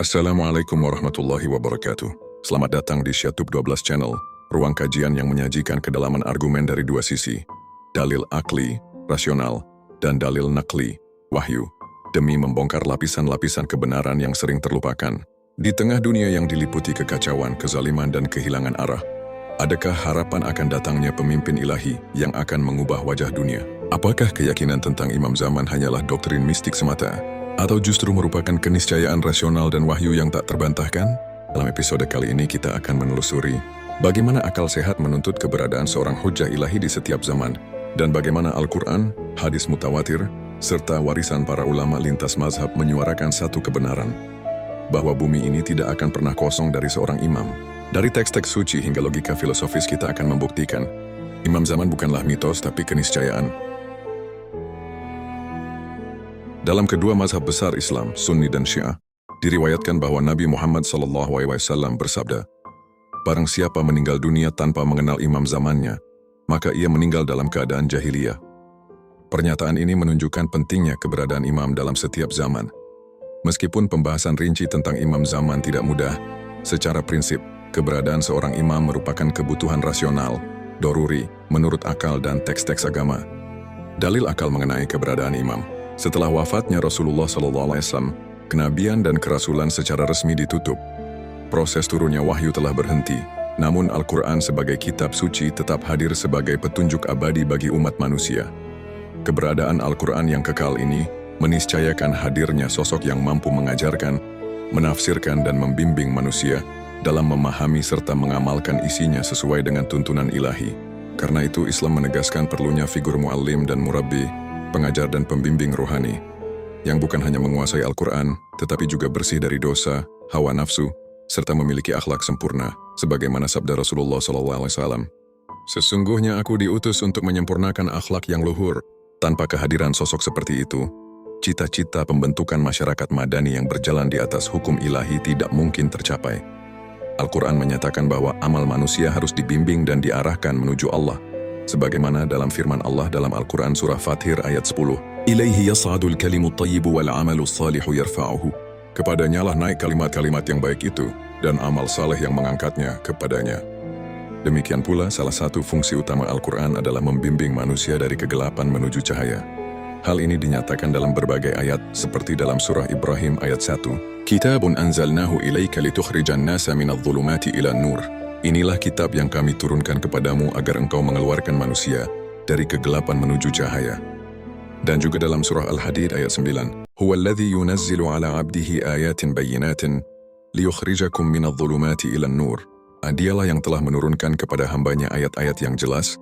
Assalamualaikum warahmatullahi wabarakatuh. Selamat datang di Syatub 12 Channel, ruang kajian yang menyajikan kedalaman argumen dari dua sisi, dalil akli, rasional, dan dalil nakli, wahyu, demi membongkar lapisan-lapisan kebenaran yang sering terlupakan. Di tengah dunia yang diliputi kekacauan, kezaliman, dan kehilangan arah, adakah harapan akan datangnya pemimpin ilahi yang akan mengubah wajah dunia? Apakah keyakinan tentang imam zaman hanyalah doktrin mistik semata? Atau justru merupakan keniscayaan rasional dan wahyu yang tak terbantahkan? Dalam episode kali ini kita akan menelusuri bagaimana akal sehat menuntut keberadaan seorang hujjah ilahi di setiap zaman, dan bagaimana Al-Quran, hadis mutawatir, serta warisan para ulama lintas mazhab menyuarakan satu kebenaran, bahwa bumi ini tidak akan pernah kosong dari seorang imam. Dari teks-teks suci hingga logika filosofis kita akan membuktikan, imam zaman bukanlah mitos tapi keniscayaan. Dalam kedua mazhab besar Islam, Sunni dan Syiah, diriwayatkan bahwa Nabi Muhammad SAW bersabda, "Barang siapa meninggal dunia tanpa mengenal imam zamannya, maka ia meninggal dalam keadaan jahiliyah." Pernyataan ini menunjukkan pentingnya keberadaan imam dalam setiap zaman. Meskipun pembahasan rinci tentang imam zaman tidak mudah, secara prinsip, keberadaan seorang imam merupakan kebutuhan rasional, doruri, menurut akal dan teks-teks agama. Dalil akal mengenai keberadaan imam. Setelah wafatnya Rasulullah SAW, kenabian dan kerasulan secara resmi ditutup. Proses turunnya wahyu telah berhenti, namun Al-Quran sebagai kitab suci tetap hadir sebagai petunjuk abadi bagi umat manusia. Keberadaan Al-Quran yang kekal ini meniscayakan hadirnya sosok yang mampu mengajarkan, menafsirkan dan membimbing manusia dalam memahami serta mengamalkan isinya sesuai dengan tuntunan ilahi. Karena itu Islam menegaskan perlunya figur muallim dan murabbi, pengajar dan pembimbing rohani, yang bukan hanya menguasai Al-Quran, tetapi juga bersih dari dosa, hawa nafsu, serta memiliki akhlak sempurna, sebagaimana sabda Rasulullah SAW. "Sesungguhnya aku diutus untuk menyempurnakan akhlak yang luhur. Tanpa kehadiran sosok seperti itu, cita-cita pembentukan masyarakat madani yang berjalan di atas hukum ilahi tidak mungkin tercapai." Al-Quran menyatakan bahwa amal manusia harus dibimbing dan diarahkan menuju Allah, sebagaimana dalam firman Allah dalam Al-Quran surah Fathir ayat 10, "Ilaihi yas'adul kalimut thayyibu wal amalus salihu yarfa'uhu." Kepadanya lah naik kalimat-kalimat yang baik itu, dan amal saleh yang mengangkatnya kepadanya. Demikian pula salah satu fungsi utama Al-Quran adalah membimbing manusia dari kegelapan menuju cahaya. Hal ini dinyatakan dalam berbagai ayat, seperti dalam surah Ibrahim ayat 1, "Kitabun anzalnahu ilaika litukhrijan nasa minadh dhulumati ilan nur." Inilah kitab yang kami turunkan kepadamu agar engkau mengeluarkan manusia dari kegelapan menuju cahaya. Dan juga dalam surah Al-Hadid ayat 9, "Huwallazi yunazzilu ala 'abdihi ayatin bayyinatin liyukhrijakum minadh dhulumati ilan nur." Dialah yang telah menurunkan kepada hambanya ayat-ayat yang jelas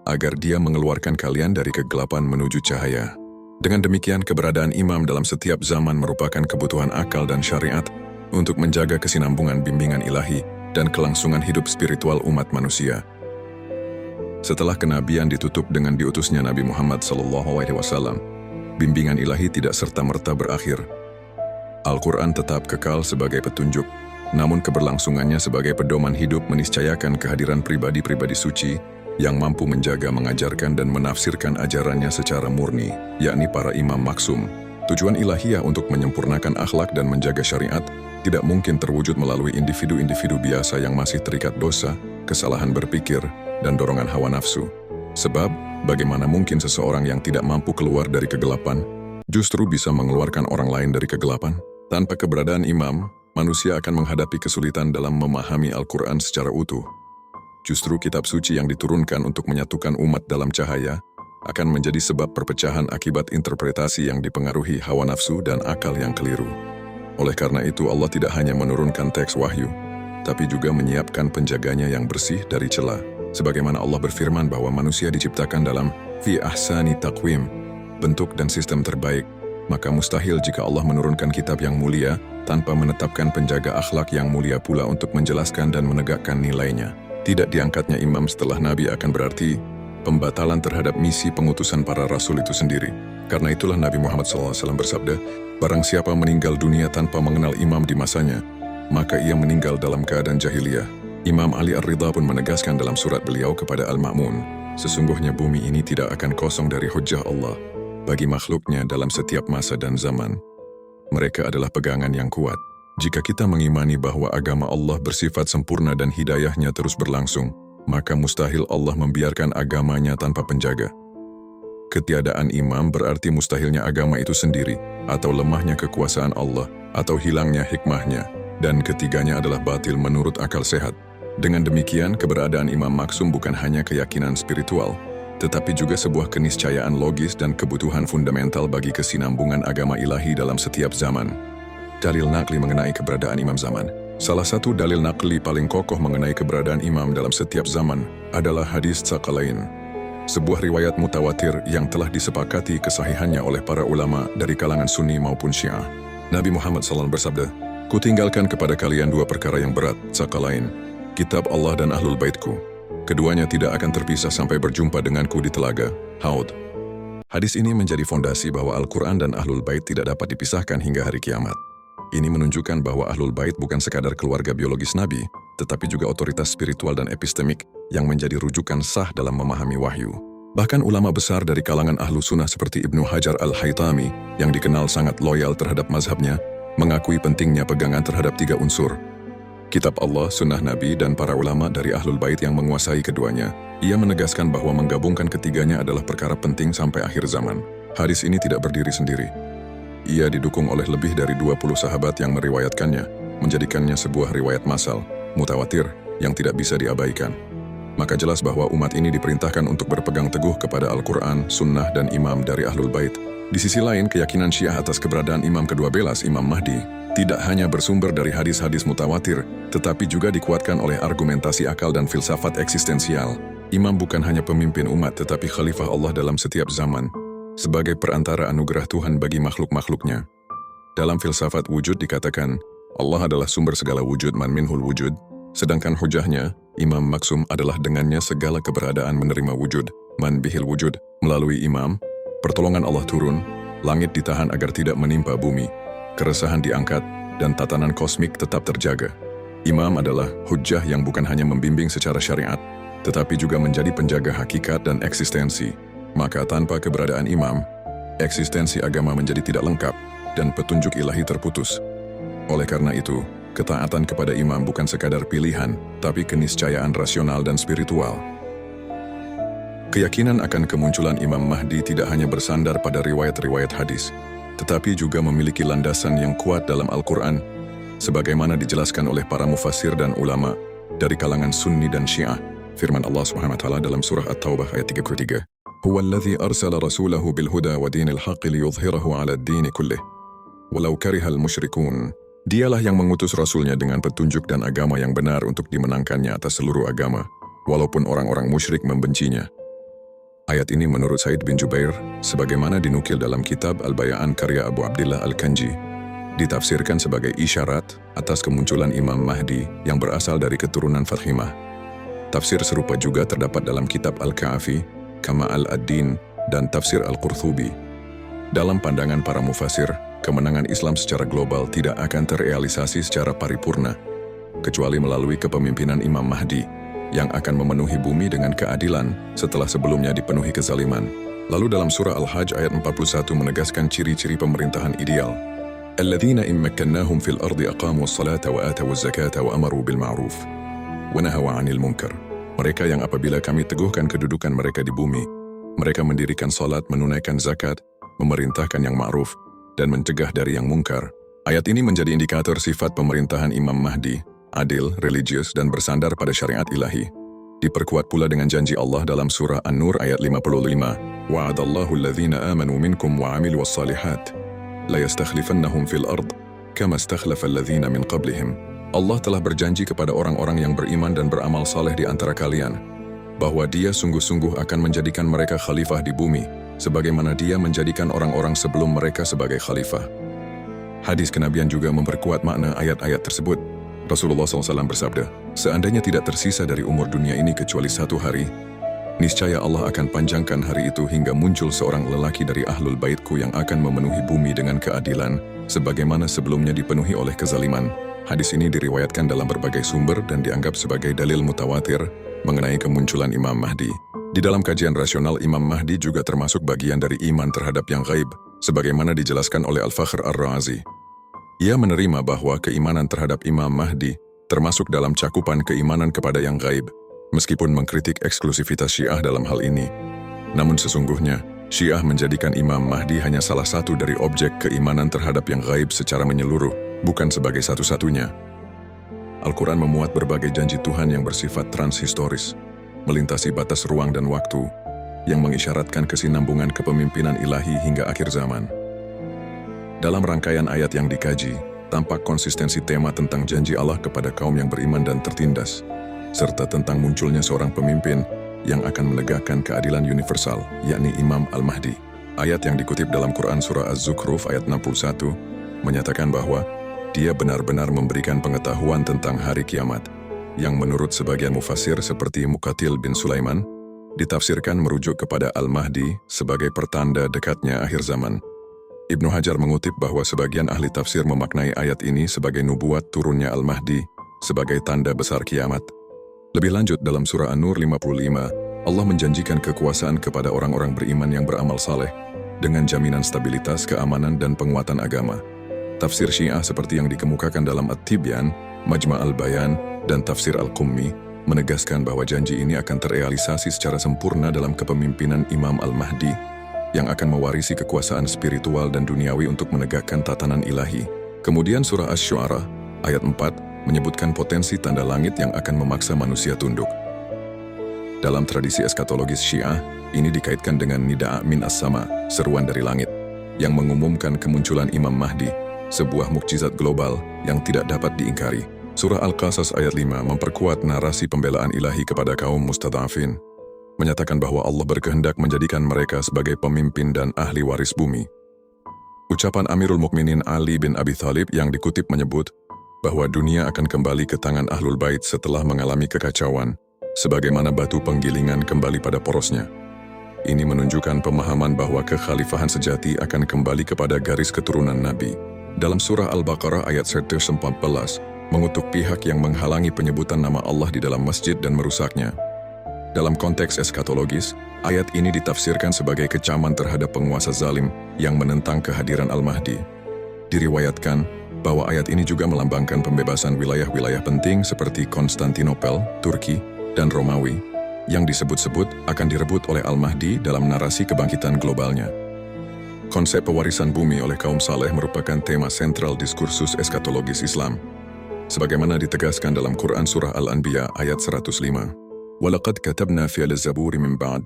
agar dia mengeluarkan kalian dari kegelapan menuju cahaya. Dengan demikian, keberadaan imam dalam setiap zaman merupakan kebutuhan akal dan syariat untuk menjaga kesinambungan bimbingan ilahi dan kelangsungan hidup spiritual umat manusia. Setelah kenabian ditutup dengan diutusnya Nabi Muhammad SAW, bimbingan ilahi tidak serta-merta berakhir. Al-Quran tetap kekal sebagai petunjuk, namun keberlangsungannya sebagai pedoman hidup meniscayakan kehadiran pribadi-pribadi suci yang mampu menjaga, mengajarkan, dan menafsirkan ajarannya secara murni, yakni para imam maksum. Tujuan ilahiyah untuk menyempurnakan akhlak dan menjaga syariat tidak mungkin terwujud melalui individu-individu biasa yang masih terikat dosa, kesalahan berpikir, dan dorongan hawa nafsu. Sebab, bagaimana mungkin seseorang yang tidak mampu keluar dari kegelapan justru bisa mengeluarkan orang lain dari kegelapan? Tanpa keberadaan imam, manusia akan menghadapi kesulitan dalam memahami Al-Quran secara utuh. Justru kitab suci yang diturunkan untuk menyatukan umat dalam cahaya akan menjadi sebab perpecahan akibat interpretasi yang dipengaruhi hawa nafsu dan akal yang keliru. Oleh karena itu Allah tidak hanya menurunkan teks wahyu, tapi juga menyiapkan penjaganya yang bersih dari celah. Sebagaimana Allah berfirman bahwa manusia diciptakan dalam fi ahsani taqwim, bentuk dan sistem terbaik, maka mustahil jika Allah menurunkan kitab yang mulia tanpa menetapkan penjaga akhlak yang mulia pula untuk menjelaskan dan menegakkan nilainya. Tidak diangkatnya imam setelah Nabi akan berarti pembatalan terhadap misi pengutusan para rasul itu sendiri. Karena itulah Nabi Muhammad SAW bersabda, "Barang siapa meninggal dunia tanpa mengenal imam di masanya, maka ia meninggal dalam keadaan jahiliyah." Imam Ali Ar-Ridha pun menegaskan dalam surat beliau kepada Al-Ma'mun, "Sesungguhnya bumi ini tidak akan kosong dari hujjah Allah bagi makhluknya dalam setiap masa dan zaman. Mereka adalah pegangan yang kuat." Jika kita mengimani bahwa agama Allah bersifat sempurna dan hidayahnya terus berlangsung, maka mustahil Allah membiarkan agamanya tanpa penjaga. Ketiadaan imam berarti mustahilnya agama itu sendiri, atau lemahnya kekuasaan Allah, atau hilangnya hikmahnya, dan ketiganya adalah batil menurut akal sehat. Dengan demikian, keberadaan imam maksum bukan hanya keyakinan spiritual, tetapi juga sebuah keniscayaan logis dan kebutuhan fundamental bagi kesinambungan agama ilahi dalam setiap zaman. Dalil nakli mengenai keberadaan imam zaman. Salah satu dalil nakli paling kokoh mengenai keberadaan imam dalam setiap zaman adalah hadis Tsaqalain, sebuah riwayat mutawatir yang telah disepakati kesahihannya oleh para ulama dari kalangan Sunni maupun Syiah. Nabi Muhammad SAW bersabda, "Kutinggalkan kepada kalian dua perkara yang berat, Tsaqalain, kitab Allah dan ahlul baitku. Keduanya tidak akan terpisah sampai berjumpa denganku di telaga, Haud." Hadis ini menjadi fondasi bahwa Al-Quran dan ahlul bait tidak dapat dipisahkan hingga hari kiamat. Ini menunjukkan bahwa ahlul bait bukan sekadar keluarga biologis Nabi, tetapi juga otoritas spiritual dan epistemik yang menjadi rujukan sah dalam memahami wahyu. Bahkan ulama besar dari kalangan ahlu sunnah seperti Ibnu Hajar al-Haytami, yang dikenal sangat loyal terhadap mazhabnya, mengakui pentingnya pegangan terhadap tiga unsur: kitab Allah, sunnah Nabi, dan para ulama dari ahlul bait yang menguasai keduanya. Ia menegaskan bahwa menggabungkan ketiganya adalah perkara penting sampai akhir zaman. Hadis ini tidak berdiri sendiri. Ia didukung oleh lebih dari 20 sahabat yang meriwayatkannya, menjadikannya sebuah riwayat massal, mutawatir, yang tidak bisa diabaikan. Maka jelas bahwa umat ini diperintahkan untuk berpegang teguh kepada Al-Quran, sunnah, dan imam dari ahlul bait. Di sisi lain, keyakinan Syiah atas keberadaan imam ke-12, Imam Mahdi, tidak hanya bersumber dari hadis-hadis mutawatir, tetapi juga dikuatkan oleh argumentasi akal dan filsafat eksistensial. Imam bukan hanya pemimpin umat, tetapi khalifah Allah dalam setiap zaman, sebagai perantara anugerah Tuhan bagi makhluk-makhluknya. Dalam filsafat wujud dikatakan, Allah adalah sumber segala wujud, man minhul wujud, sedangkan hujahnya, imam maksum adalah dengannya segala keberadaan menerima wujud, man bihil wujud. Melalui imam, pertolongan Allah turun, langit ditahan agar tidak menimpa bumi, keresahan diangkat, dan tatanan kosmik tetap terjaga. Imam adalah hujjah yang bukan hanya membimbing secara syariat, tetapi juga menjadi penjaga hakikat dan eksistensi. Maka tanpa keberadaan imam, eksistensi agama menjadi tidak lengkap dan petunjuk ilahi terputus. Oleh karena itu, ketaatan kepada imam bukan sekadar pilihan, tapi keniscayaan rasional dan spiritual. Keyakinan akan kemunculan Imam Mahdi tidak hanya bersandar pada riwayat-riwayat hadis, tetapi juga memiliki landasan yang kuat dalam Al-Quran, sebagaimana dijelaskan oleh para mufassir dan ulama dari kalangan Sunni dan Syiah. Firman Allah SWT dalam surah At-Taubah ayat 33. هو الذي أرسل رسوله بالهدى ودين الحق ليظهره على الدين كله ولو كره المشركون. Dialah yang mengutus Rasulnya dengan petunjuk dan agama yang benar untuk dimenangkannya atas seluruh agama, walaupun orang-orang musyrik membencinya. Ayat ini menurut Said bin Jubair, sebagaimana dinukil dalam kitab Al-Bayaan karya Abu Abdillah Al-Kanji, ditafsirkan sebagai isyarat atas kemunculan Imam Mahdi yang berasal dari keturunan Fathimah. Tafsir serupa juga terdapat dalam kitab Al-Ka'afi, Kama al-Ad-Din, dan Tafsir Al-Qurtubi. Dalam pandangan para mufasir, kemenangan Islam secara global tidak akan terrealisasi secara paripurna, kecuali melalui kepemimpinan Imam Mahdi, yang akan memenuhi bumi dengan keadilan setelah sebelumnya dipenuhi kezaliman. Lalu dalam surah Al-Hajj ayat 41 menegaskan ciri-ciri pemerintahan ideal. Alladzina immakkannahum fil ardi aqamu as-salata wa atawu az-zakata wa amaru bil ma'ruf wa nahaw 'anil munkar. Mereka yang apabila kami teguhkan kedudukan mereka di bumi, mereka mendirikan salat, menunaikan zakat, memerintahkan yang ma'ruf, dan mencegah dari yang mungkar. Ayat ini menjadi indikator sifat pemerintahan Imam Mahdi, adil, religius, dan bersandar pada syariat ilahi. Diperkuat pula dengan janji Allah dalam surah An-Nur ayat 55, Wa'adallahu alladhina amanu minkum wa 'amilu was-salihat, la yastakhlifannahum fil ard, kama istakhlafa alladhina min qablihim. Allah telah berjanji kepada orang-orang yang beriman dan beramal saleh di antara kalian, bahwa Dia sungguh-sungguh akan menjadikan mereka khalifah di bumi, sebagaimana Dia menjadikan orang-orang sebelum mereka sebagai khalifah. Hadis kenabian juga memperkuat makna ayat-ayat tersebut. Rasulullah SAW bersabda, seandainya tidak tersisa dari umur dunia ini kecuali 1 hari, niscaya Allah akan panjangkan hari itu hingga muncul seorang lelaki dari ahlul baitku yang akan memenuhi bumi dengan keadilan, sebagaimana sebelumnya dipenuhi oleh kezaliman. Hadis ini diriwayatkan dalam berbagai sumber dan dianggap sebagai dalil mutawatir mengenai kemunculan Imam Mahdi. Di dalam kajian rasional, Imam Mahdi juga termasuk bagian dari iman terhadap yang gaib, sebagaimana dijelaskan oleh Al-Fakhr Ar-Razi. Ia menerima bahwa keimanan terhadap Imam Mahdi termasuk dalam cakupan keimanan kepada yang gaib, meskipun mengkritik eksklusivitas Syiah dalam hal ini. Namun sesungguhnya, Syiah menjadikan Imam Mahdi hanya salah satu dari objek keimanan terhadap yang gaib secara menyeluruh, bukan sebagai satu-satunya. Al-Quran memuat berbagai janji Tuhan yang bersifat transhistoris, melintasi batas ruang dan waktu, yang mengisyaratkan kesinambungan kepemimpinan ilahi hingga akhir zaman. Dalam rangkaian ayat yang dikaji, tampak konsistensi tema tentang janji Allah kepada kaum yang beriman dan tertindas, serta tentang munculnya seorang pemimpin yang akan menegakkan keadilan universal, yakni Imam Al-Mahdi. Ayat yang dikutip dalam Quran Surah Az-Zukhruf ayat 61 menyatakan bahwa dia benar-benar memberikan pengetahuan tentang hari kiamat, yang menurut sebagian mufassir seperti Muqatil bin Sulaiman, ditafsirkan merujuk kepada Al-Mahdi sebagai pertanda dekatnya akhir zaman. Ibnu Hajar mengutip bahwa sebagian ahli tafsir memaknai ayat ini sebagai nubuat turunnya Al-Mahdi sebagai tanda besar kiamat. Lebih lanjut dalam surah An-Nur 55, Allah menjanjikan kekuasaan kepada orang-orang beriman yang beramal saleh dengan jaminan stabilitas, keamanan, dan penguatan agama. Tafsir Syiah seperti yang dikemukakan dalam At-Tibyan, Majma' al-Bayan, dan Tafsir Al-Qummi menegaskan bahwa janji ini akan terrealisasi secara sempurna dalam kepemimpinan Imam Al-Mahdi yang akan mewarisi kekuasaan spiritual dan duniawi untuk menegakkan tatanan ilahi. Kemudian surah Asy-Syu'ara ayat 4 menyebutkan potensi tanda langit yang akan memaksa manusia tunduk. Dalam tradisi eskatologis Syiah, ini dikaitkan dengan Nidaa' min as-sama, seruan dari langit, yang mengumumkan kemunculan Imam Mahdi, sebuah mukjizat global yang tidak dapat diingkari. Surah Al-Qasas ayat 5 memperkuat narasi pembelaan ilahi kepada kaum mustadhafin, menyatakan bahwa Allah berkehendak menjadikan mereka sebagai pemimpin dan ahli waris bumi. Ucapan Amirul Mukminin Ali bin Abi Thalib yang dikutip menyebut bahwa dunia akan kembali ke tangan Ahlul Bait setelah mengalami kekacauan, sebagaimana batu penggilingan kembali pada porosnya. Ini menunjukkan pemahaman bahwa kekhalifahan sejati akan kembali kepada garis keturunan Nabi. Dalam surah Al-Baqarah ayat 114, mengutuk pihak yang menghalangi penyebutan nama Allah di dalam masjid dan merusaknya. Dalam konteks eskatologis, ayat ini ditafsirkan sebagai kecaman terhadap penguasa zalim yang menentang kehadiran Al-Mahdi. Diriwayatkan bahwa ayat ini juga melambangkan pembebasan wilayah-wilayah penting seperti Konstantinopel, Turki, dan Romawi, yang disebut-sebut akan direbut oleh Al-Mahdi dalam narasi kebangkitan globalnya. Konsep pewarisan bumi oleh kaum saleh merupakan tema sentral diskursus eskatologis Islam, sebagaimana ditegaskan dalam Quran Surah Al-Anbiya ayat 105. وَلَقَدْ كَتَبْنَا فِي الزَّبُورِ مِنْ بَعْدِ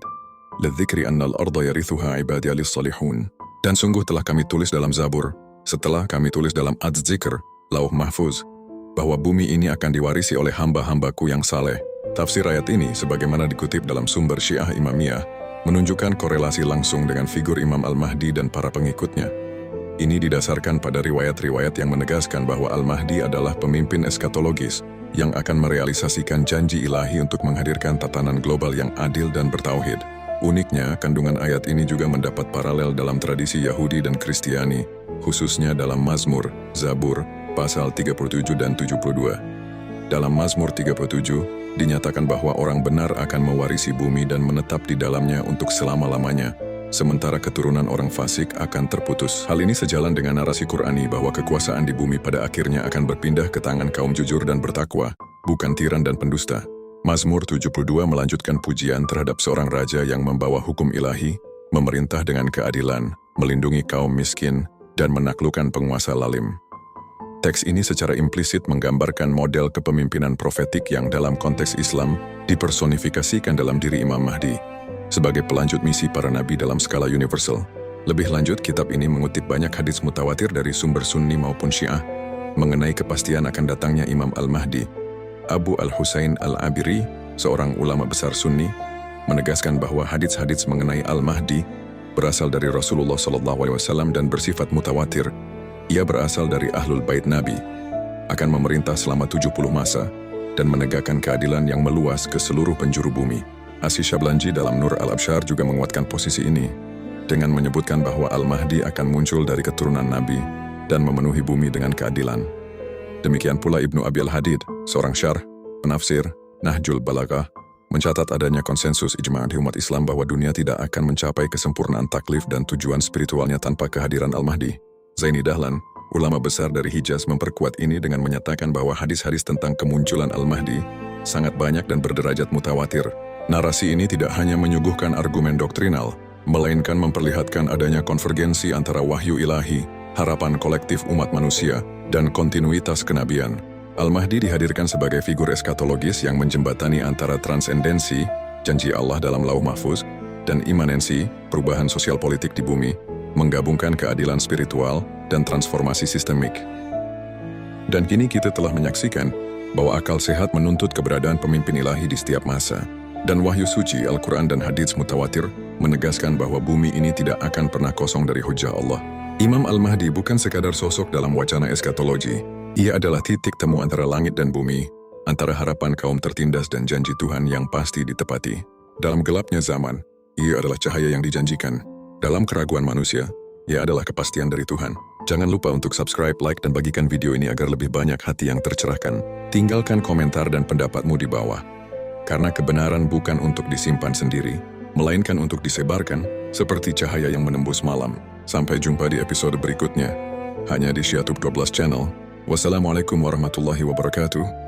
لِلذِّكْرِ أَنَّ الْأَرْضَ يَرِثُهَا عِبَادِيَ لِلصَّالِحُونَ. Dan sungguh telah kami tulis dalam Zabur, setelah kami tulis dalam Az-Zikr, Lauh Mahfuz, bahwa bumi ini akan diwarisi oleh hamba-hambaku yang saleh. Tafsir ayat ini, sebagaimana dikutip dalam sumber Syiah Imamiyah, menunjukkan korelasi langsung dengan figur Imam Al-Mahdi dan para pengikutnya. Ini didasarkan pada riwayat-riwayat yang menegaskan bahwa Al-Mahdi adalah pemimpin eskatologis yang akan merealisasikan janji ilahi untuk menghadirkan tatanan global yang adil dan bertauhid. Uniknya, kandungan ayat ini juga mendapat paralel dalam tradisi Yahudi dan Kristiani, khususnya dalam Mazmur, Zabur, pasal 37 dan 72. Dalam Mazmur 37, dinyatakan bahwa orang benar akan mewarisi bumi dan menetap di dalamnya untuk selama-lamanya, sementara keturunan orang fasik akan terputus. Hal ini sejalan dengan narasi Qur'ani bahwa kekuasaan di bumi pada akhirnya akan berpindah ke tangan kaum jujur dan bertakwa, bukan tiran dan pendusta. Mazmur 72 melanjutkan pujian terhadap seorang raja yang membawa hukum ilahi, memerintah dengan keadilan, melindungi kaum miskin, dan menaklukkan penguasa lalim. Teks ini secara implisit menggambarkan model kepemimpinan profetik yang dalam konteks Islam dipersonifikasikan dalam diri Imam Mahdi, sebagai pelanjut misi para nabi dalam skala universal. Lebih lanjut, kitab ini mengutip banyak hadits mutawatir dari sumber Sunni maupun Syiah mengenai kepastian akan datangnya Imam Al-Mahdi. Abu Al-Husain Al-Abiri, seorang ulama besar Sunni, menegaskan bahwa hadits-hadits mengenai Al-Mahdi berasal dari Rasulullah SAW dan bersifat mutawatir. Ia berasal dari Ahlul Bait Nabi, akan memerintah selama 70 masa, dan menegakkan keadilan yang meluas ke seluruh penjuru bumi. Asy-Syablanji dalam Nur Al-Absyar juga menguatkan posisi ini, dengan menyebutkan bahwa Al-Mahdi akan muncul dari keturunan Nabi dan memenuhi bumi dengan keadilan. Demikian pula Ibnu Abi Al-Hadid, seorang syarh, penafsir, Nahjul Balaghah, mencatat adanya konsensus ijma' di umat Islam bahwa dunia tidak akan mencapai kesempurnaan taklif dan tujuan spiritualnya tanpa kehadiran Al-Mahdi. Zaini Dahlan, Ulama besar dari Hijaz memperkuat ini dengan menyatakan bahwa hadis-hadis tentang kemunculan Al-Mahdi sangat banyak dan berderajat mutawatir. Narasi ini tidak hanya menyuguhkan argumen doktrinal, melainkan memperlihatkan adanya konvergensi antara wahyu ilahi, harapan kolektif umat manusia, dan kontinuitas kenabian. Al-Mahdi dihadirkan sebagai figur eskatologis yang menjembatani antara transendensi, janji Allah dalam Lauh Mahfuz, dan imanensi, perubahan sosial politik di bumi, menggabungkan keadilan spiritual dan transformasi sistemik. Dan kini kita telah menyaksikan bahwa akal sehat menuntut keberadaan pemimpin ilahi di setiap masa. Dan wahyu suci Al-Quran dan hadits mutawatir menegaskan bahwa bumi ini tidak akan pernah kosong dari hujah Allah. Imam Al-Mahdi bukan sekadar sosok dalam wacana eskatologi. Ia adalah titik temu antara langit dan bumi, antara harapan kaum tertindas dan janji Tuhan yang pasti ditepati. Dalam gelapnya zaman, ia adalah cahaya yang dijanjikan. Dalam keraguan manusia, ia adalah kepastian dari Tuhan. Jangan lupa untuk subscribe, like, dan bagikan video ini agar lebih banyak hati yang tercerahkan. Tinggalkan komentar dan pendapatmu di bawah. Karena kebenaran bukan untuk disimpan sendiri, melainkan untuk disebarkan, seperti cahaya yang menembus malam. Sampai jumpa di episode berikutnya, hanya di Syiatub 12 Channel. Wassalamualaikum warahmatullahi wabarakatuh.